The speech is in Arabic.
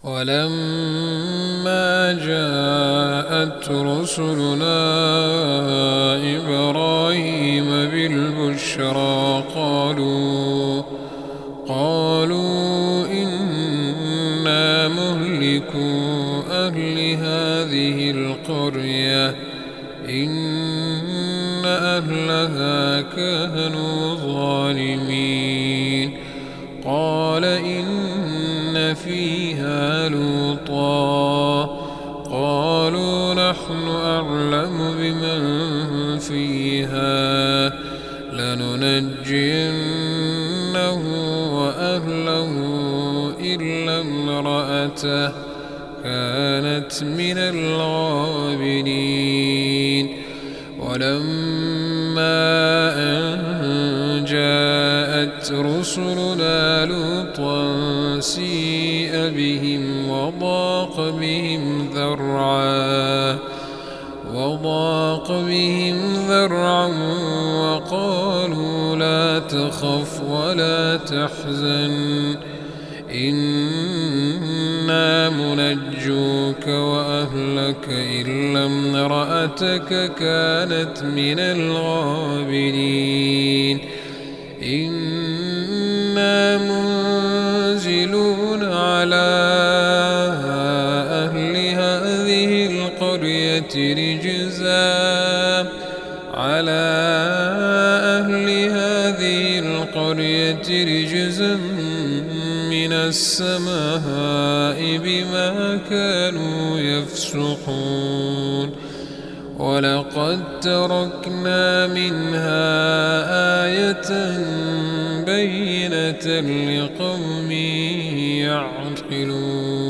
ولما جاءت رسلنا إبراهيم بالبشرى قالوا إنا مهلكو أهل هذه القرية إن أهلها كانوا ظالمين. قال إن فيها لوطا قالوا نحن أعلم بمن فيها لننجينه وأهله إلا امرأته كانت من الغابرين. ولما أن جاءت رسلنا لوطا سيء بهم وضاق بهم ذرعا وقالوا لا تخف ولا تحزن إنا منجوك وأهلك إلا امرأتك كانت من الغابرين. إنا منزلون على أهل هذه القرية رجزا من السماء بما كانوا يفسقون. ولقد تركنا منها آية بينة لقوم يعقلون.